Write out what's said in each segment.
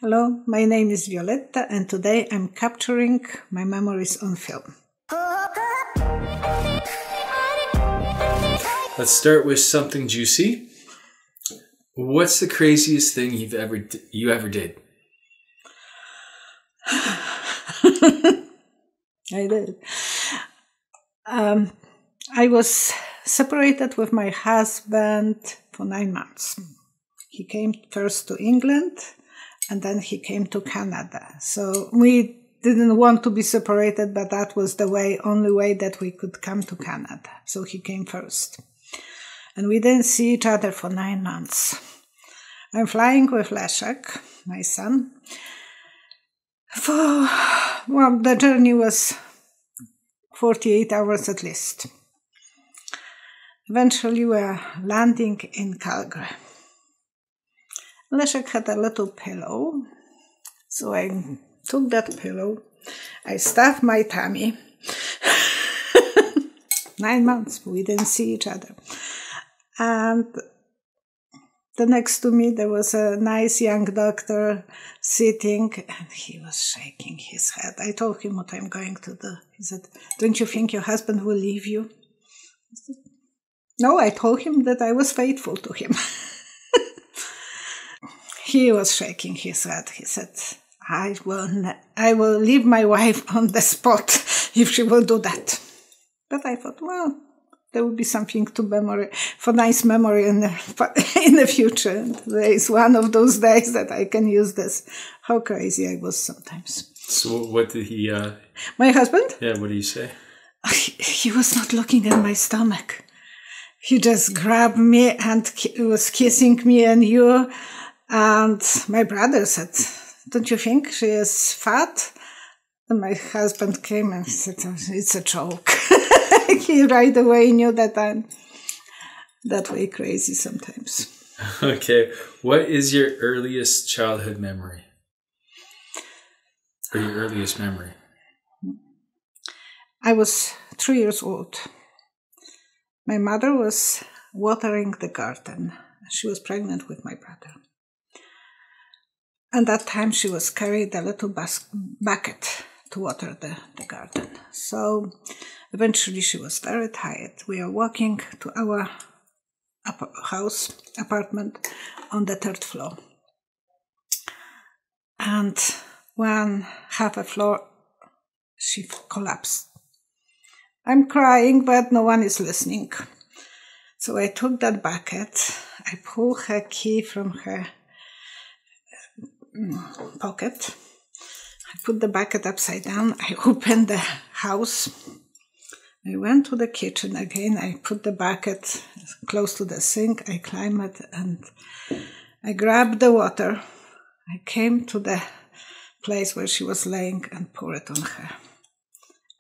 Hello, my name is Violetta, and today I'm capturing my memories on film. Let's start with something juicy. What's the craziest thing you ever did? I did. I was separated with my husband for 9 months. He came first to England, and then he came to Canada. So we didn't want to be separated, but that was the only way that we could come to Canada. So he came first. And we didn't see each other for 9 months. I'm flying with Leszek, my son. The journey was 48 hours at least. Eventually we were landing in Calgary. Leszek had a little pillow, so I took that pillow, I stuffed my tummy. 9 months, we didn't see each other. And the next to me there was a nice young doctor sitting, and he was shaking his head. I told him what I'm going to do. He said, "Don't you think your husband will leave you?" I said, "No, I told him that I was faithful to him." He was shaking his head. He said, I will leave my wife on the spot if she will do that. But I thought, well, there will be something for nice memory in the future. And there is one of those days that I can use this. How crazy I was sometimes. So what did he... My husband? Yeah, what did he say? He was not looking at my stomach. He just grabbed me and was kissing me and you. And my brother said, "Don't you think she is fat?" And my husband came and said, "It's a joke." He right away knew that I'm that way crazy sometimes. Okay. What is your earliest childhood memory? Or your earliest memory? I was 3 years old. My mother was watering the garden. She was pregnant with my brother. And that time she was carried a little bucket to water the garden. So eventually she was very tired. We are walking to our apartment on the 3rd floor. And one half a floor, she collapsed. I'm crying, but no one is listening. So I took that bucket, I pulled her key from her pocket. I put the bucket upside down. I opened the house. I went to the kitchen again. I put the bucket close to the sink. I climbed and I grabbed the water. I came to the place where she was laying and poured it on her.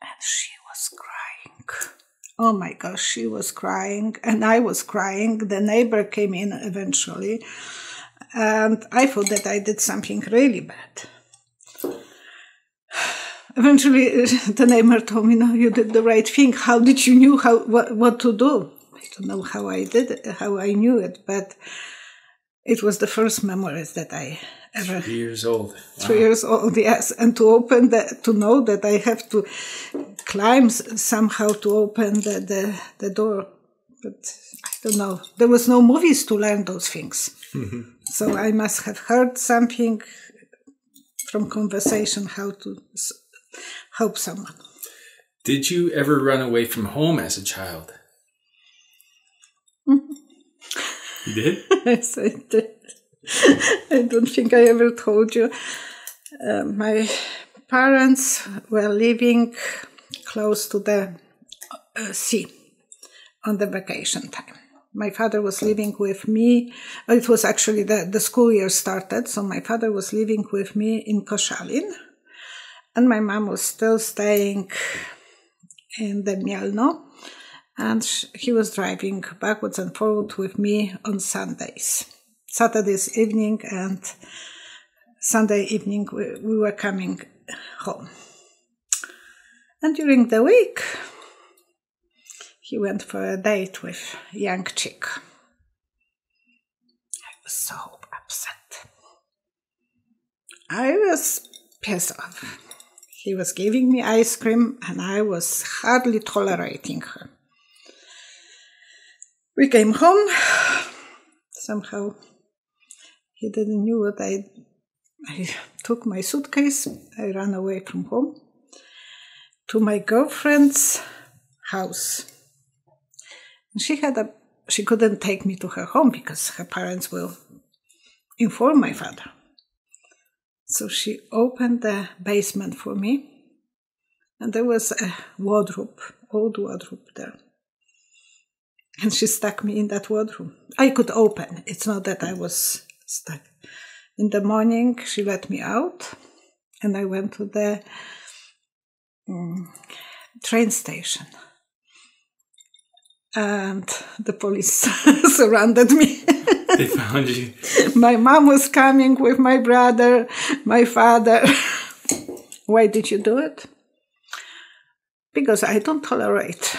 And she was crying. Oh my gosh, she was crying and I was crying. The neighbor came in eventually. And I thought that I did something really bad. Eventually, the neighbor told me, "No, you did the right thing. How did you know what to do?" I don't know how I did it, how I knew it, but it was the first memories that I ever... 3 years old. Wow. 3 years old, yes. And to know that I have to climb somehow to open the door. But I don't know. There was no movies to learn those things. So I must have heard something from conversation how to help someone. Did you ever run away from home as a child? You did? Yes, I did. I don't think I ever told you. My parents were living close to the sea on the vacation time. My father was living with me. It was actually the school year started, so my father was living with me in Koszalin, and my mom was still staying in the Mielno, and he was driving backwards and forward with me on Sundays. Saturdays evening and Sunday evening we were coming home. And during the week, he went for a date with a young chick. I was so upset. I was pissed off. He was giving me ice cream and I was hardly tolerating her. We came home. Somehow he didn't know what I took my suitcase. I ran away from home to my girlfriend's house. And she couldn't take me to her home because her parents will inform my father. So she opened the basement for me, and there was a wardrobe, old wardrobe there. And she stuck me in that wardrobe. I could open. It's not that I was stuck. In the morning, she let me out, and I went to the train station. And the police surrounded me. They found you. My mom was coming with my brother, my father. Why did you do it? Because I don't tolerate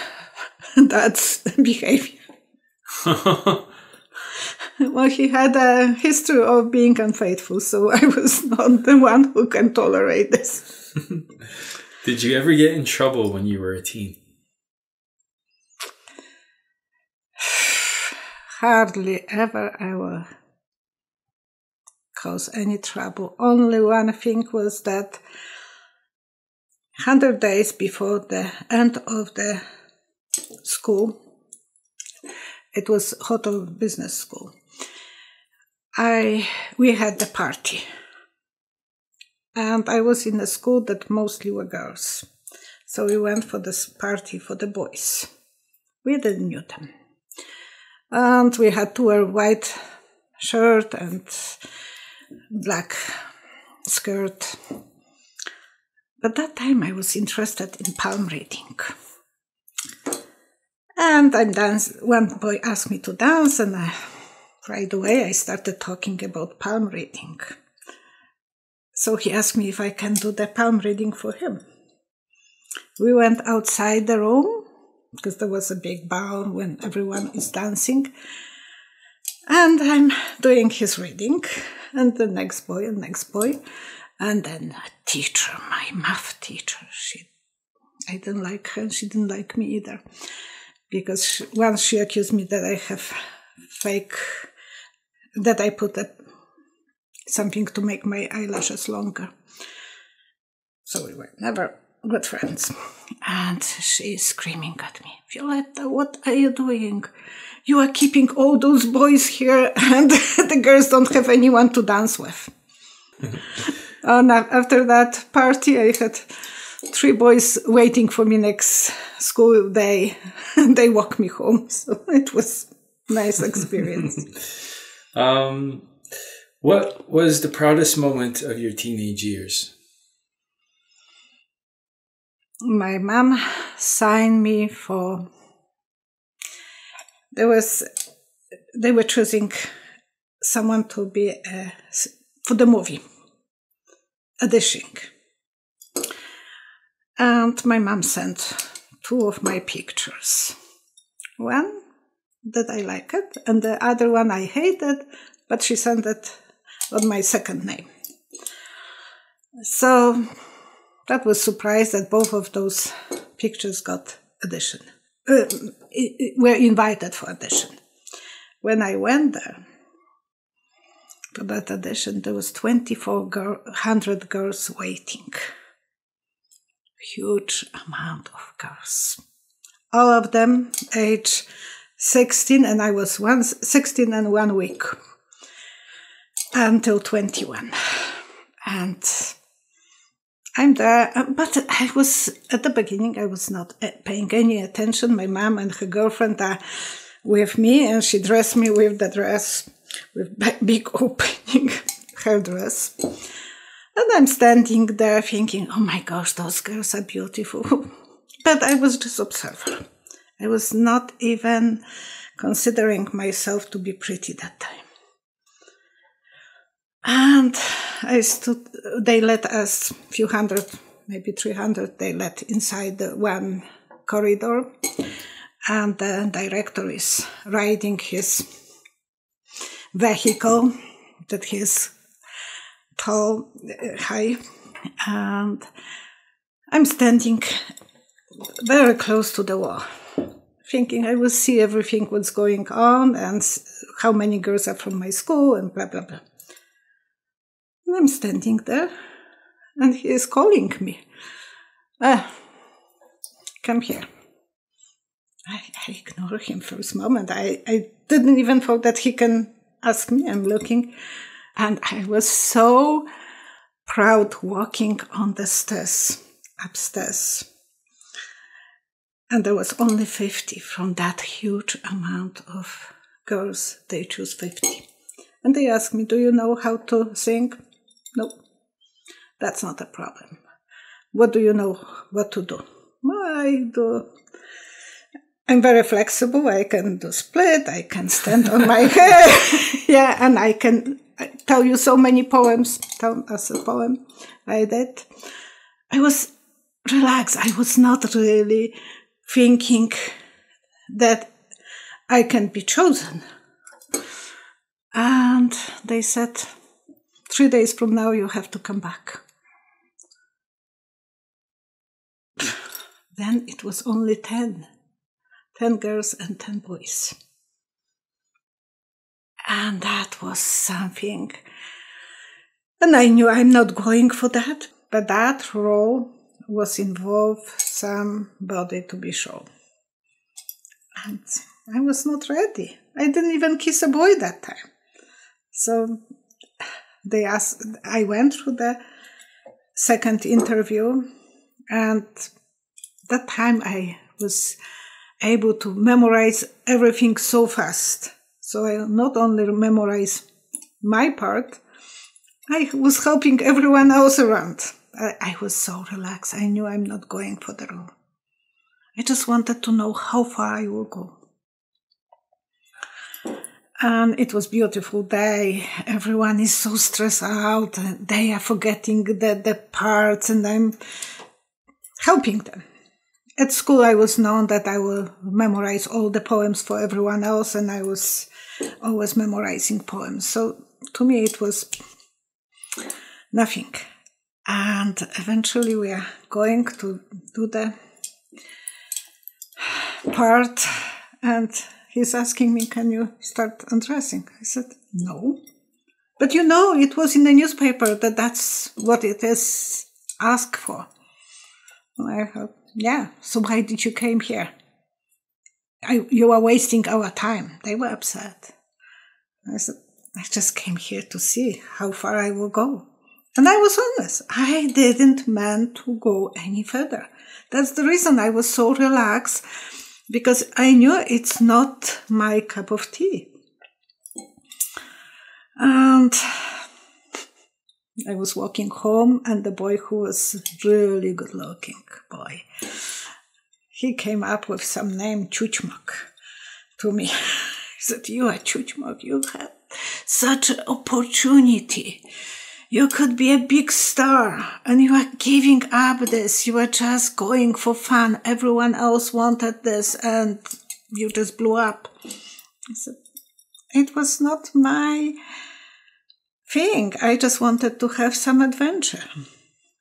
that behavior. Well, he had a history of being unfaithful, so I was not the one who can tolerate this. Did you ever get in trouble when you were a teen? Hardly ever I will cause any trouble. Only one thing was that 100 days before the end of the school, it was hotel business school, we had the party. And I was in a school that mostly were girls. So we went for this party for the boys. We didn't know them. And we had to wear white shirt and black skirt. But that time I was interested in palm reading. And one boy asked me to dance, and right away I started talking about palm reading. So he asked me if I can do the palm reading for him. We went outside the room, because there was a big bar when everyone is dancing. And I'm doing his reading, and the next boy, and then a teacher, my math teacher, I didn't like her, and she didn't like me either. Because once she accused me that I have that I put something to make my eyelashes longer. So we were never good friends. And she is screaming at me, "Violetta, what are you doing? You are keeping all those boys here and the girls don't have anyone to dance with." And after that party, I had 3 boys waiting for me next school day, and they walked me home. So it was a nice experience. What was the proudest moment of your teenage years? My mom signed me for... They were choosing someone to be for the movie, auditioning. And my mom sent 2 of my pictures. One that I liked, and the other one I hated, but she sent it on my second name. So that was surprised that both of those pictures got audition. Were invited for audition. When I went there to that audition, there was 2,400 girls waiting. Huge amount of girls. All of them age 16, and I was 16 and 1 week until 21. And I'm there, but I was, at the beginning, I was not paying any attention. My mom and her girlfriend are with me, and she dressed me with the dress, with big opening, her dress. And I'm standing there thinking, oh my gosh, those girls are beautiful. But I was just observer. I was not even considering myself to be pretty that time. And they let us, few hundred, maybe 300, they let inside the one corridor. And the director is riding his vehicle that he's tall, high, and I'm standing very close to the wall, thinking I will see everything what's going on and how many girls are from my school and blah, blah, blah. And I'm standing there, and he is calling me. Come here. I ignore him for a moment. I didn't even thought that he can ask me. I'm looking, and I was so proud walking on the stairs, upstairs. And there was only 50 from that huge amount of girls. They choose 50. And they asked me, do you know how to sing? No, that's not a problem. What do you know what to do? Well, I'm very flexible. I can do split. I can stand on my head. Yeah, and I can tell you so many poems. Tell us a poem. I did. I was relaxed. I was not really thinking that I can be chosen. And they said, 3 days from now, you have to come back. Then it was only 10 girls and 10 boys. And that was something. And I knew I'm not going for that. But that role was involved somebody to be shown. And I was not ready. I didn't even kiss a boy that time. So they asked, I went through the second interview, and that time I was able to memorize everything so fast. So I not only memorize my part, I was helping everyone else around. I was so relaxed. I knew I'm not going for the role. I just wanted to know how far I will go. And it was a beautiful day. Everyone is so stressed out. They are forgetting the parts, and I'm helping them. At school, I was known that I will memorize all the poems for everyone else, and I was always memorizing poems. So to me, it was nothing. And eventually, we are going to do the part, and he's asking me, can you start undressing? I said, no. But you know, it was in the newspaper that that's what it is asked for. I thought, yeah, so why did you came here? You are wasting our time. They were upset. I said, I just came here to see how far I will go. And I was honest. I didn't mean to go any further. That's the reason I was so relaxed, because I knew it's not my cup of tea. And I was walking home, and the boy who was really good-looking boy, he came up with some name, Chuchmak, to me. He said, you are Chuchmak, you had such an opportunity. You could be a big star, and you are giving up this. You are just going for fun. Everyone else wanted this, and you just blew up. I said, it was not my thing. I just wanted to have some adventure.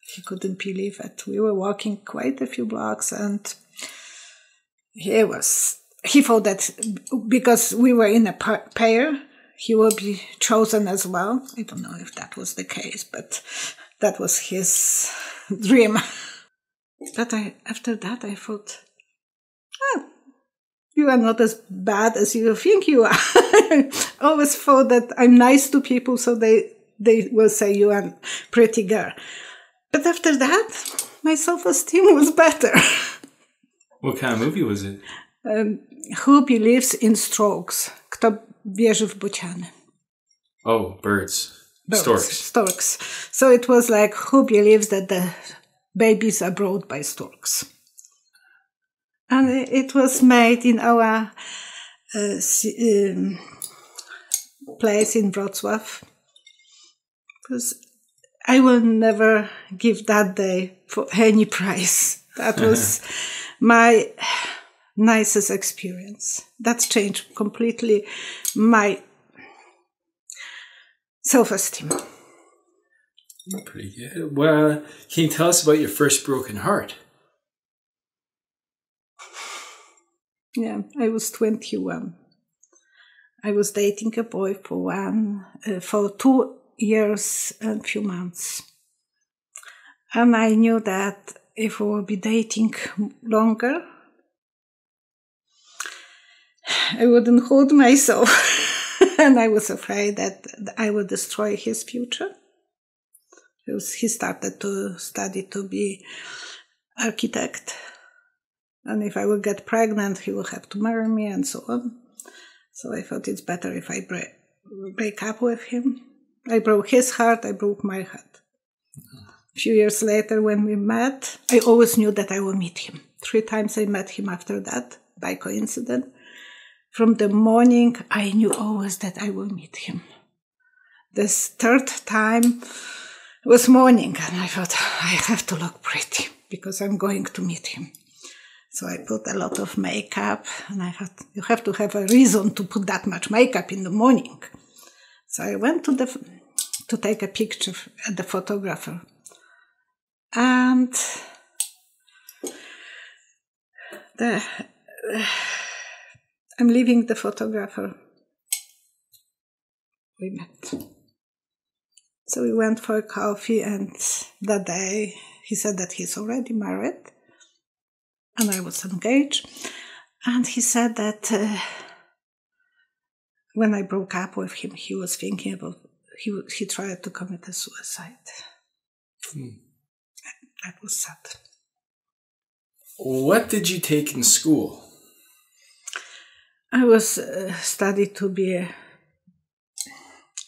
He couldn't believe it. We were walking quite a few blocks, and he thought that because we were in a pair, he will be chosen as well. I don't know if that was the case, but that was his dream. But after that, I thought, you are not as bad as you think you are. I always thought that I'm nice to people, so they will say you are a pretty girl. But after that, my self-esteem was better. What kind of movie was it? Who believes in strokes? Kto wierzy w bociany? Oh, birds. Storks. So it was like, who believes that the babies are brought by storks? And it was made in our place in Wrocław. Because I will never give that day for any price. That was my nicest experience. That changed completely my self-esteem. Pretty good. Well, can you tell us about your first broken heart? Yeah, I was 21. I was dating a boy for 2 years and a few months. And I knew that if we would be dating longer, I wouldn't hold myself. And I was afraid that I would destroy his future. He started to study to be architect. And if I would get pregnant, he would have to marry me and so on. So I thought it's better if I break up with him. I broke his heart, I broke my heart. A few years later when we met, I always knew that I would meet him. 3 times I met him after that, by coincidence. From the morning, I knew always that I will meet him. This 3rd time was morning, and I thought, I have to look pretty, because I'm going to meet him. So I put a lot of makeup, and I thought, you have to have a reason to put that much makeup in the morning. So I went to take a picture at the photographer. And I'm leaving the photographer. We met. So we went for coffee, and that day he said that he's already married. And I was engaged. And he said that when I broke up with him, he was thinking about, he tried to commit a suicide. That was sad. What did you take in school? I was studied to be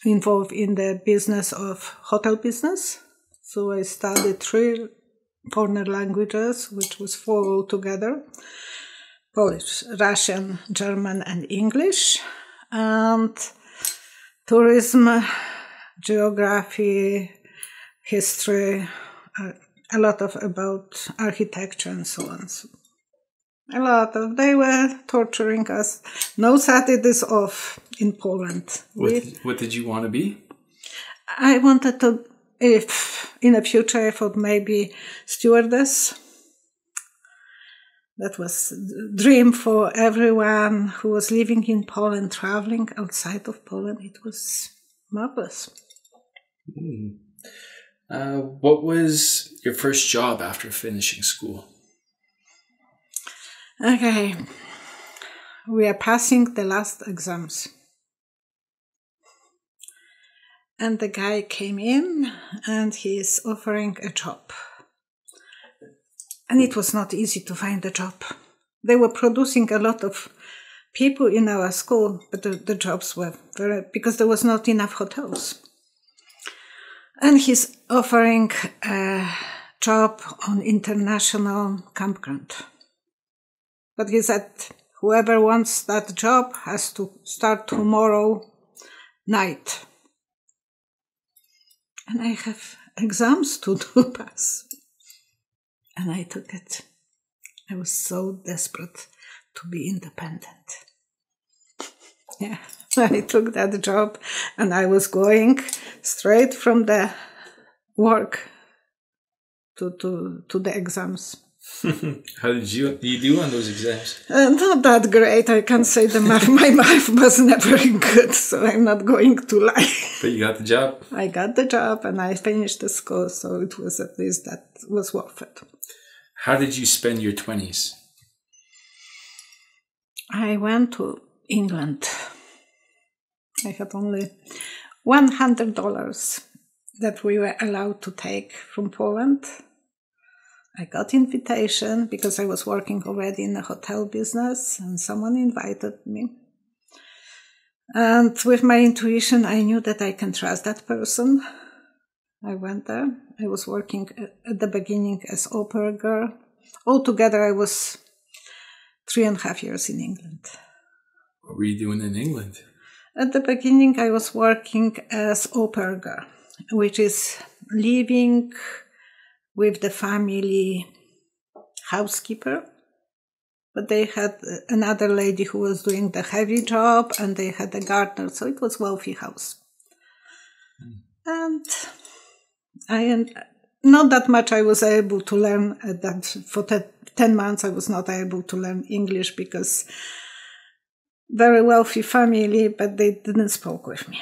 involved in the business of hotel business. So I studied 3 foreign languages, which was 4 altogether: Polish, Russian, German, and English, and tourism, geography, history, a lot of about architecture and so on. So they were torturing us. No Saturdays off in Poland. What did you want to be? I wanted to, if in the future I thought maybe stewardess. That was a dream for everyone who was living in Poland, traveling outside of Poland. It was marvelous. What was your first job after finishing school? Okay, we are passing the last exams. And the guy came in and he is offering a job. And it was not easy to find a job. They were producing a lot of people in our school, but the jobs were because there was not enough hotels. And he's offering a job on international campground. But he said, whoever wants that job has to start tomorrow night. And I have exams to do pass. And I took it. I was so desperate to be independent. Yeah, I took that job and I was going straight from the work to the exams. How did you do on those exams? Not that great. I can't say my math was never good, so I'm not going to lie. But you got the job? I got the job and I finished the school, so it was at least that was worth it. How did you spend your 20s? I went to England. I had only $100 that we were allowed to take from Poland. I got invitation because I was working already in the hotel business and someone invited me. And with my intuition, I knew that I can trust that person. I went there. I was working at the beginning as opera girl. Altogether, I was 3.5 years in England. What were you doing in England? At the beginning, I was working as opera girl, which is living with the family housekeeper. But they had another lady who was doing the heavy job, and they had a gardener, so it was a wealthy house. And Not that much I was able to learn that for 10 months I was not able to learn English because very wealthy family, but they didn't spoke with me.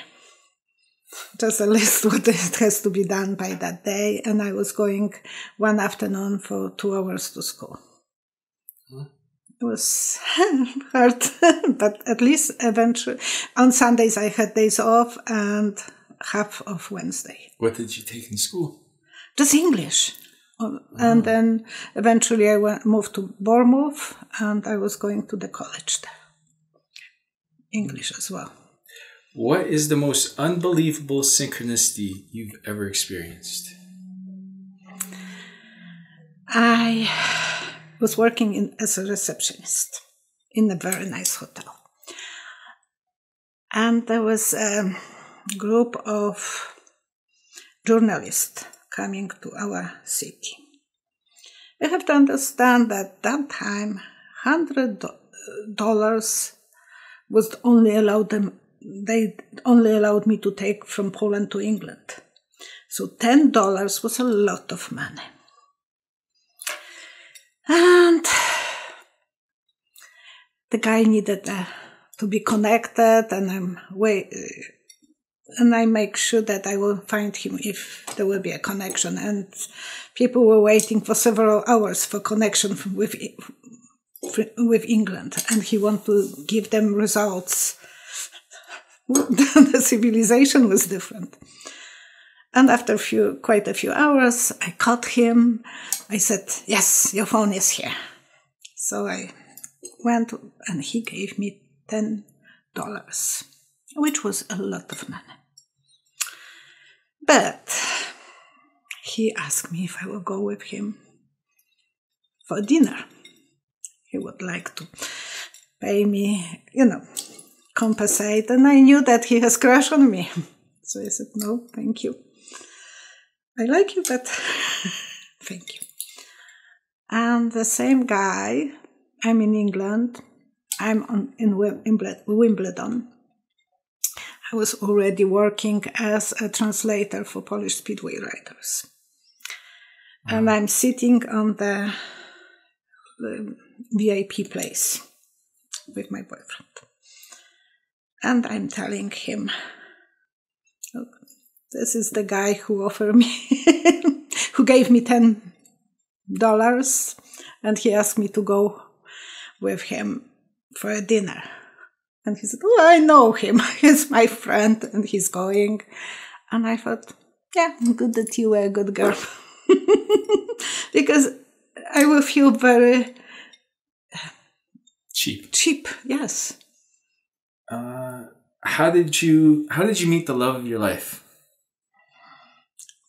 Just a list what has to be done by that day, and I was going one afternoon for 2 hours to school. It was hard, but at least eventually on Sundays I had days off and half of Wednesday. What did you take in school? Just English. And then eventually I moved to Bournemouth and I was going to the college there. English as well. What is the most unbelievable synchronicity you've ever experienced? I was working as a receptionist in a very nice hotel. And there was a group of journalists coming to our city. You have to understand that that time, $100 was only allowed them. They only allowed me to take from Poland to England. So $10 was a lot of money. And the guy needed to be connected, and I make sure that I will find him if there will be a connection. And people were waiting for several hours for connection with England, and he wanted to give them results. The civilization was different. And after quite a few hours, I caught him. I said, "Yes, your phone is here." So I went and he gave me $10, which was a lot of money. But he asked me if I will go with him for dinner. He would like to pay me, compensate. And I knew that he has crush on me. So I said, "No, thank you. I like you, but thank you." And the same guy, I'm in England, I'm in Wimbledon. I was already working as a translator for Polish speedway riders. Wow. And I'm sitting on the VIP place with my boyfriend. And I'm telling him, "Look, this is the guy who offered me, who gave me $10, and he asked me to go with him for a dinner." And he said, "Oh, I know him. He's my friend," and he's going. And I thought, yeah, good that you were a good girl. Because I will feel very cheap, yes. How did you meet the love of your life?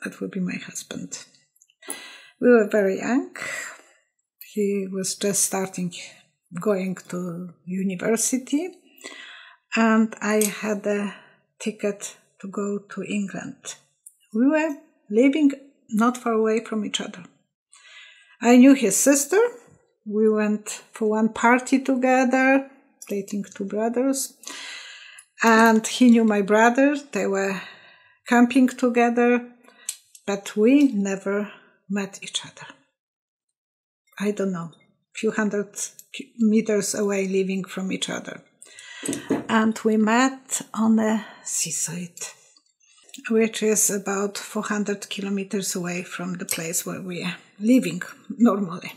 That would be my husband. We were very young. He was just going to university, and I had a ticket to go to England. We were living not far away from each other. I knew his sister. We went for one party together, dating two brothers. And he knew my brother. They were camping together, but we never met each other. I don't know, a few hundred meters away, living from each other. And we met on a seaside, which is about 400 kilometers away from the place where we are living normally.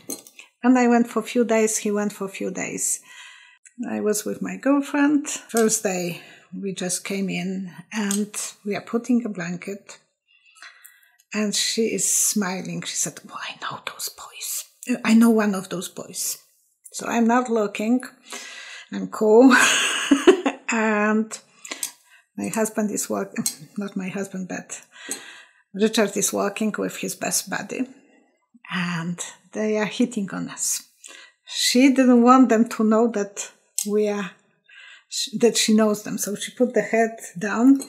And I went for a few days, he went for a few days. I was with my girlfriend. First day, we just came in and we are putting a blanket. And she is smiling. She said, "Oh, I know those boys. I know one of those boys." So I'm not looking. I'm cool. And my husband is walking, not my husband, but Richard is walking with his best buddy. And they are hitting on us. She didn't want them to know that that she knows them. So she put the head down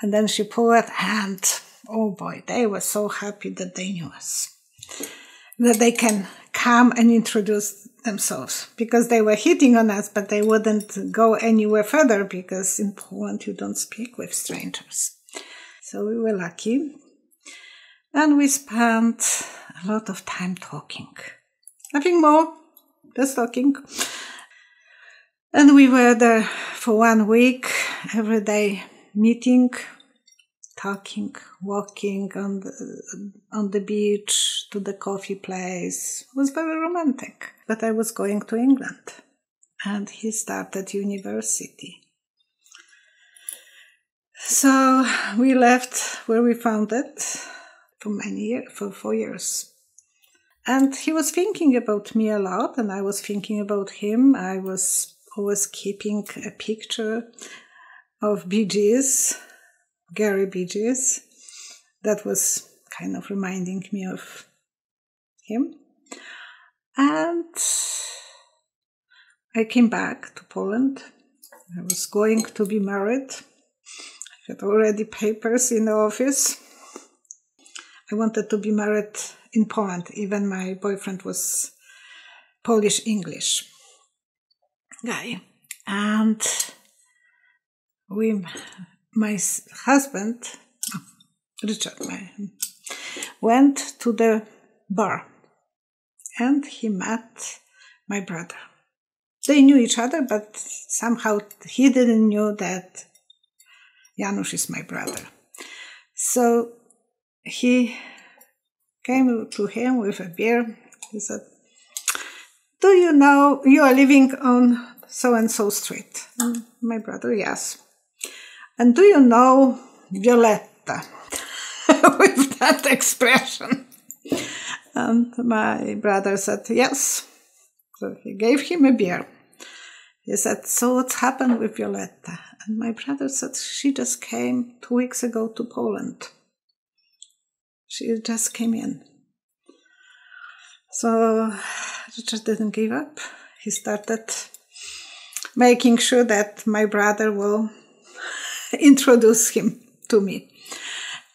and then she pulled it, and oh boy, they were so happy that they knew us. That they can come and introduce themselves, because they were hitting on us, but they wouldn't go anywhere further because in Poland you don't speak with strangers. So we were lucky. And we spent a lot of time talking. Nothing more, just talking. And we were there for 1 week, every day meeting, talking, walking on the beach to the coffee place. It was very romantic. But I was going to England, and he started university. So we left where we found it for 4 years. And he was thinking about me a lot, and I was thinking about him. I was always keeping a picture of Bee Gees, Gary Bee Gees. That was kind of reminding me of him. And I came back to Poland. I was going to be married. I had already papers in the office. I wanted to be married in Poland. Even my boyfriend was Polish-English guy. And my husband, Richard, went to the bar. And he met my brother. They knew each other, but somehow he didn't know that Janusz is my brother. So he came to him with a beer. He said, "Do you know you are living on so-and-so street?" And my brother, "Yes." "And do you know Violetta?" With that expression. And my brother said, "Yes." So he gave him a beer. He said, "So what's happened with Violetta?" And my brother said, "She just came 2 weeks ago to Poland. She just came in." So Richard didn't give up. He started making sure that my brother will introduce him to me.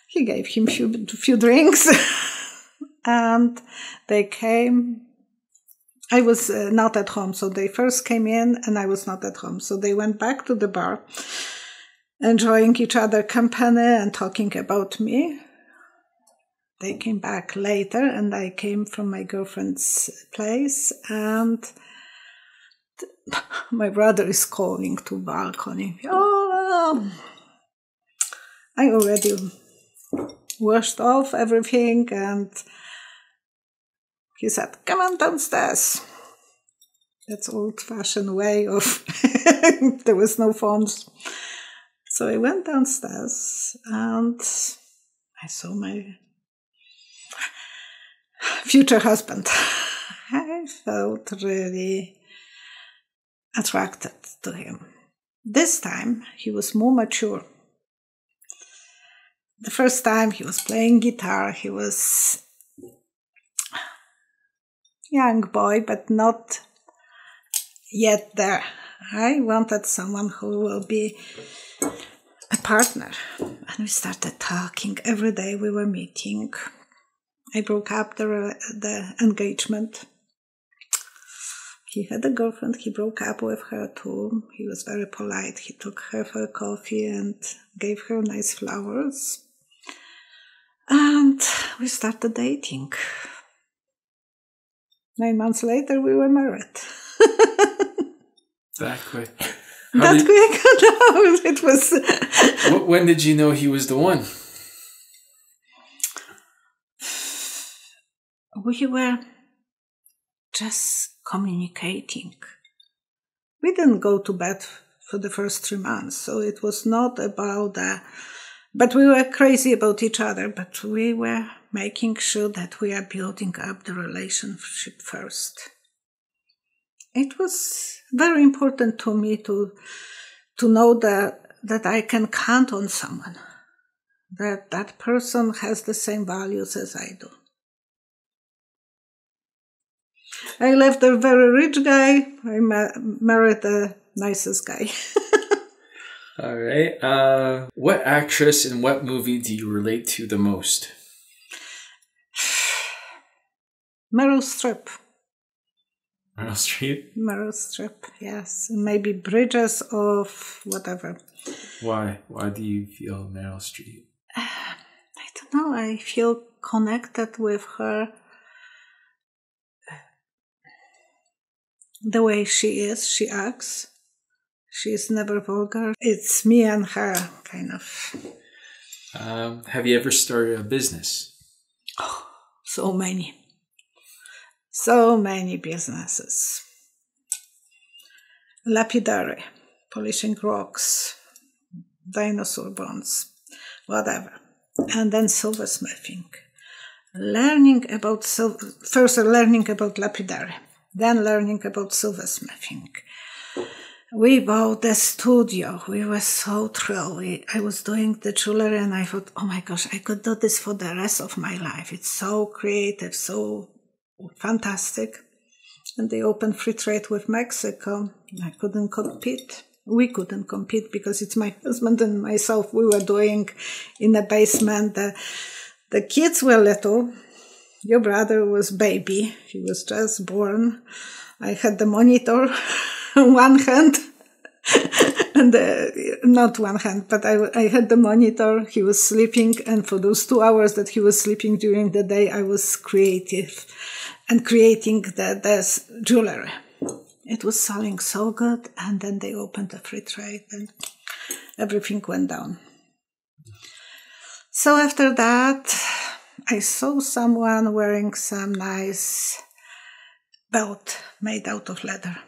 He gave him few drinks, and they came. I was not at home, so they first came in, and I was not at home. So they went back to the bar, enjoying each other's company and talking about me. They came back later, and I came from my girlfriend's place, and my brother is calling to balcony. "Oh, I already washed off everything," and he said, "Come on downstairs." That's old-fashioned way of, there was no phones. So I went downstairs, and I saw my future husband. I felt really attracted to him. This time, he was more mature. The first time he was playing guitar, he was young boy, but not yet there. I wanted someone who will be a partner. And we started talking. Every day we were meeting. I broke up the engagement. He had a girlfriend. He broke up with her too. He was very polite. He took her for coffee and gave her nice flowers. And we started dating. 9 months later, we were married. That quick. That quick? No, it was... When did you know he was the one? We were just communicating. We didn't go to bed for the first 3 months, so it was not about that. But we were crazy about each other, but we were making sure that we are building up the relationship first. It was very important to me to know that I can count on someone, that person has the same values as I do. I left a very rich guy. I married the nicest guy. All right. What actress in what movie do you relate to the most? Meryl Streep. Meryl Streep? Meryl Streep, yes. Maybe Bridges of whatever. Why? Why do you feel Meryl Streep? I don't now I feel connected with her the way she acts. She's never vulgar. It's me and her, kind of. Have you ever started a business? Oh, so many. So many businesses. Lapidary, polishing rocks, dinosaur bones, whatever. And then silversmithing. First learning about lapidary, then learning about silversmithing. We bought the studio. We were so thrilled. I was doing the jewelry and I thought, oh my gosh, I could do this for the rest of my life. It's so creative, so fantastic. And they opened free trade with Mexico. I couldn't compete. We couldn't compete because it's my husband and myself. We were doing in a basement. The kids were little. Your brother was baby. He was just born. I had the monitor on one hand. And not one hand, but I had the monitor. He was sleeping. And for those 2 hours that he was sleeping during the day, I was creative and creating the jewelry. It was selling so good, and then they opened a free trade, and everything went down. So after that, I saw someone wearing some nice belt made out of leather.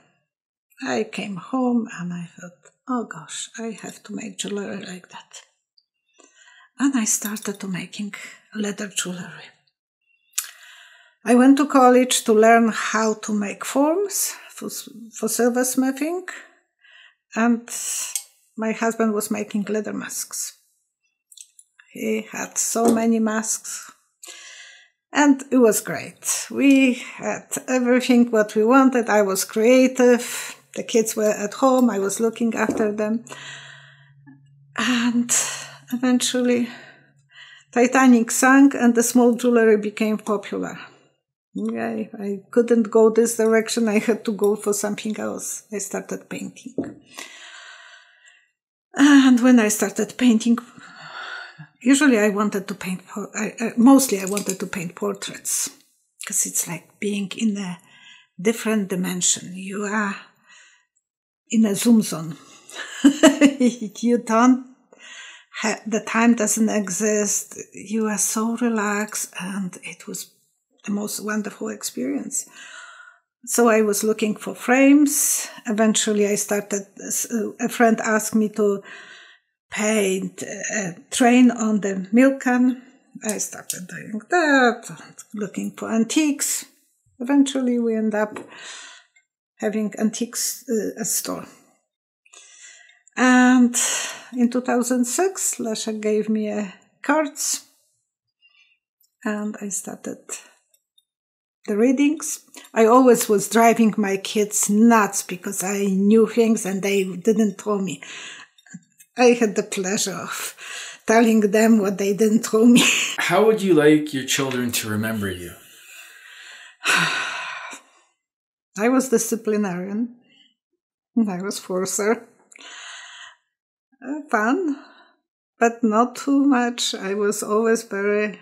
I came home and I thought, oh gosh, I have to make jewelry like that. And I started to making leather jewelry. I went to college to learn how to make forms for silversmithing, and my husband was making leather masks. He had so many masks, and it was great. We had everything what we wanted. I was creative. The kids were at home. I was looking after them. And eventually, Titanic sank and the small jewelry became popular. I couldn't go this direction. I had to go for something else. I started painting. And when I started painting, usually I wanted to paint, mostly I wanted to paint portraits, because it's like being in a different dimension. You are in a zoom zone. You don't have, the time doesn't exist. You are so relaxed, and it was the most wonderful experience. So I was looking for frames. Eventually I started, a friend asked me to paint a train on the milk can. I started doing that, looking for antiques. Eventually we end up having antiques a store. And in 2006, Leszek gave me cards, and I started the readings. I always was driving my kids nuts because I knew things and they didn't tell me. I had the pleasure of telling them what they didn't tell me. How would you like your children to remember you? I was disciplinarian. I was forcer. Fun, but not too much. I was always very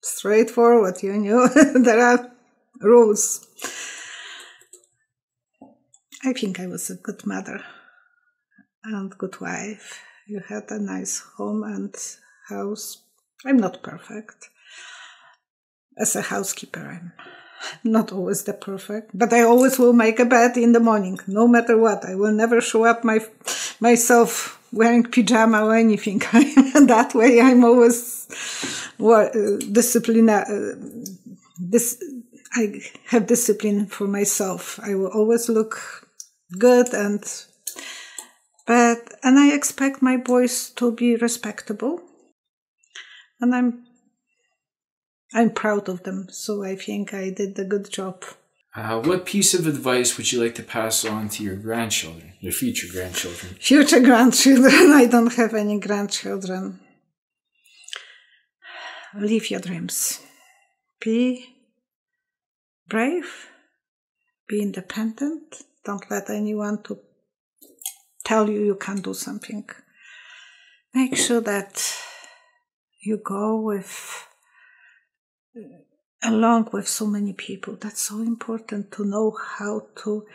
straightforward, you know. There are rules. I think I was a good mother and good wife. You had a nice home and house. I'm not perfect. As a housekeeper, I'm not always the perfect, but I always will make a bed in the morning, no matter what. I will never show up myself wearing pajama or anything. That way I'm always disciplined. I have discipline for myself. I will always look good, and I expect my boys to be respectable, and I'm proud of them. So I think I did a good job. What piece of advice would you like to pass on to your grandchildren, your future grandchildren? Future grandchildren? I don't have any grandchildren. Live your dreams. Be brave. Be independent. Don't let anyone to tell you can't do something. Make sure that you go with along with so many people. That's so important to know how to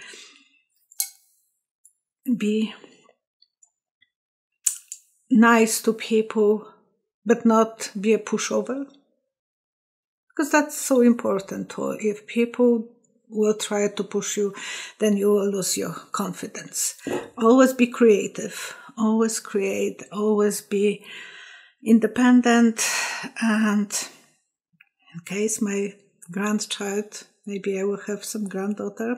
be nice to people, but not be a pushover. Because that's so important too. If people will try to push you, then you will lose your confidence. Always be creative. Always create. Always be independent. And in case my grandchild, maybe I will have some granddaughter.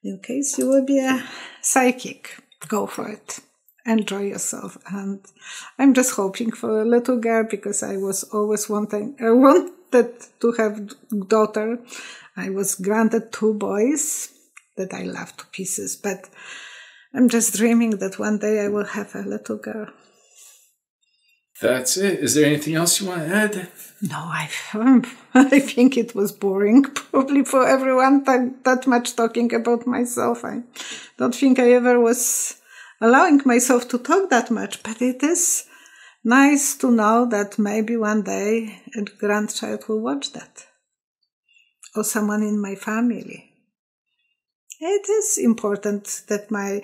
In case you will be a psychic, go for it. Enjoy yourself. And I'm just hoping for a little girl because I was always wanted to have daughter. I was granted 2 boys that I love to pieces, but I'm just dreaming that one day I will have a little girl. That's it. Is there anything else you want to add? No, I think it was boring, probably for everyone, that much talking about myself. I don't think I ever was allowing myself to talk that much, but it is nice to know that maybe one day a grandchild will watch that. Or someone in my family. It is important that my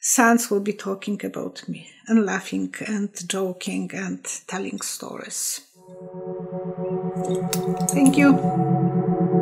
sons will be talking about me and laughing and joking and telling stories. Thank you.